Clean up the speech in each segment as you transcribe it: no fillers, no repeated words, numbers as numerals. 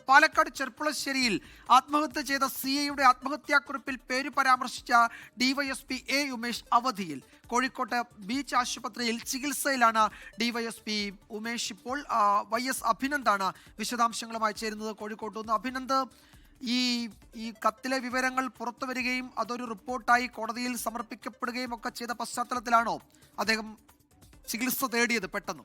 പാലക്കാട് ചെർപ്പുളശ്ശേരിയിൽ ആത്മഹത്യ ചെയ്ത CIയുടെ ആത്മഹത്യാക്കുറിപ്പിൽ പേര് പരാമർശിച്ച ഡിവൈഎസ്പി A ഉമേഷ് അവധിയിൽ. കോഴിക്കോട്ടെ ബീച്ച് ആശുപത്രിയിൽ ചികിത്സയിലാണ് ഡിവൈഎസ്പി ഉമേഷ്. ഇപ്പോൾ YS അഭിനന്ദാണ് വിശദാംശങ്ങളുമായി ചേരുന്നത് കോഴിക്കോട്ട് നിന്ന്. അഭിനന്ദ്, ഈ കത്തിലെ വിവരങ്ങൾ പുറത്തു വരികയും അതൊരു റിപ്പോർട്ടായി കോടതിയിൽ സമർപ്പിക്കപ്പെടുകയും ഒക്കെ ചെയ്ത പശ്ചാത്തലത്തിലാണോ അദ്ദേഹം ചികിത്സ തേടിയത് പെട്ടെന്ന്?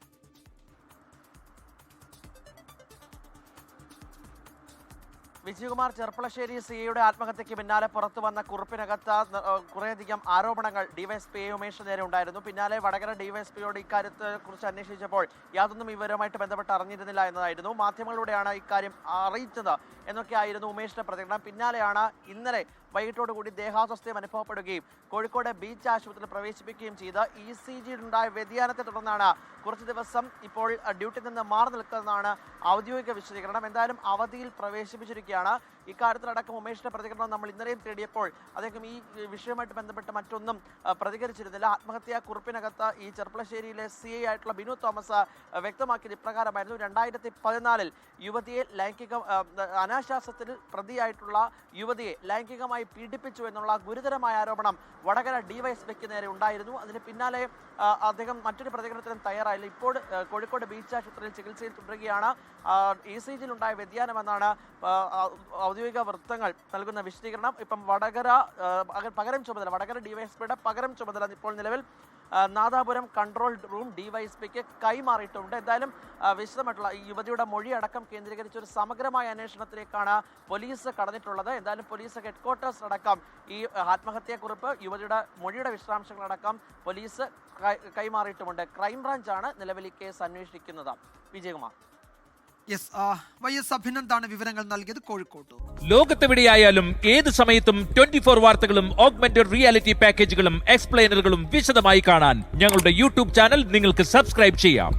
വിജയകുമാർ, ചെർപ്പളശ്ശേരി CIയുടെ ആത്മഹത്യയ്ക്ക് പിന്നാലെ പുറത്തു വന്ന കുറിപ്പിനകത്ത് കുറേയധികം ആരോപണങ്ങൾ ഡിവൈഎസ്പി ഉമേഷ് നേരെ ഉണ്ടായിരുന്നു. പിന്നാലെ വടകര ഡിവൈഎസ്പിയോട് ഇക്കാര്യത്തെ കുറിച്ച് അന്വേഷിച്ചപ്പോൾ യാതൊന്നും ഇവരുമായിട്ട് ബന്ധപ്പെട്ട് അറിഞ്ഞിരുന്നില്ല എന്നതായിരുന്നു. മാധ്യമങ്ങളിലൂടെയാണ് ഇക്കാര്യം അറിയിച്ചത് എന്നൊക്കെയായിരുന്നു ഉമേഷിന്റെ പ്രതികരണം. പിന്നാലെയാണ് ഇന്നലെ വൈകിട്ടോടുകൂടി ദേഹാസ്വസ്ഥ്യം അനുഭവപ്പെടുകയും കോഴിക്കോട് ബീച്ച് ആശുപത്രിയിൽ പ്രവേശിപ്പിക്കുകയും ചെയ്ത ECGയിലുണ്ടായ വ്യതിയാനത്തെ തുടർന്നാണ് കുറച്ച് ദിവസം ഇപ്പോൾ ഡ്യൂട്ടിയിൽ നിന്ന് മാറി നിൽക്കുന്നതാണ് ഔദ്യോഗിക വിശദീകരണം. എന്തായാലും അവധിയിൽ പ്രവേശിപ്പിച്ചിരിക്കുകയാണ്. ഇക്കാര്യത്തിലടക്കം ഉമേഷിന്റെ പ്രതികരണം നമ്മൾ ഇന്നലെയും തേടിയപ്പോൾ അദ്ദേഹം ഈ വിഷയവുമായിട്ട് ബന്ധപ്പെട്ട് മറ്റൊന്നും പ്രതികരിച്ചിരുന്നില്ല. ആത്മഹത്യാ കുറിപ്പിനകത്ത് ഈ ചെർപ്പളശ്ശേരിയിലെ CI ആയിട്ടുള്ള ബിനു തോമസ് വ്യക്തമാക്കിയത് ഇപ്രകാരമായിരുന്നു. 2014 യുവതിയെ അനാശാസ്യത്തിൽ പ്രതിയായിട്ടുള്ള യുവതിയെ ലൈംഗികമായി പീഡിപ്പിച്ചു എന്നുള്ള ഗുരുതരമായ ആരോപണം വടകര ഡിവൈഎസ്പിക്ക് നേരെ ഉണ്ടായിരുന്നു. അതിന് പിന്നാലെ അദ്ദേഹം മറ്റൊരു പ്രതികരണത്തിനും തയ്യാറായില്ല. ഇപ്പോൾ കോഴിക്കോട് ബീച്ച് ആശുപത്രിയിൽ ചികിത്സയിൽ തുടരുകയാണ്. ECGയിലുണ്ടായ വ്യതിയാനമെന്നാണ് ഔദ്യോഗിക വൃത്തങ്ങൾ നൽകുന്ന വിശദീകരണം. ഇപ്പം വടകര ഡിവൈഎസ്പിയുടെ പകരം ചുമതല ഇപ്പോൾ നിലവിൽ നാദാപുരം കൺട്രോൾ റൂം ഡിവൈഎസ്പിക്ക് കൈമാറിയിട്ടുണ്ട്. എന്തായാലും വിശദമായിട്ടുള്ള ഈ യുവതിയുടെ മൊഴി അടക്കം കേന്ദ്രീകരിച്ച ഒരു സമഗ്രമായ അന്വേഷണത്തിലേക്കാണ് പോലീസ് കടന്നിട്ടുള്ളത്. എന്തായാലും പോലീസ് ഹെഡ്ക്വാർട്ടേഴ്സ് അടക്കം ഈ ആത്മഹത്യാക്കുറിപ്പ്, യുവതിയുടെ മൊഴിയുടെ വിശദാംശങ്ങളടക്കം പോലീസ് കൈമാറിയിട്ടുമുണ്ട്. ക്രൈംബ്രാഞ്ചാണ് നിലവിൽ ഈ കേസ് അന്വേഷിക്കുന്നത്. വിജയകുമാർ. YS അഭിനന്ദാണ് വിവരങ്ങൾ നൽകിയത് കോഴിക്കോട്ട്. ലോകത്തെവിടെയായാലും ഏത് സമയത്തും 24 വാർത്തകളും ഓഗ്മെന്റഡ് റിയാലിറ്റി പാക്കേജുകളും എക്സ്പ്ലെയിനറുകളും വിശദമായി കാണാൻ ഞങ്ങളുടെ YouTube ചാനൽ നിങ്ങൾക്ക് സബ്സ്ക്രൈബ് ചെയ്യാം.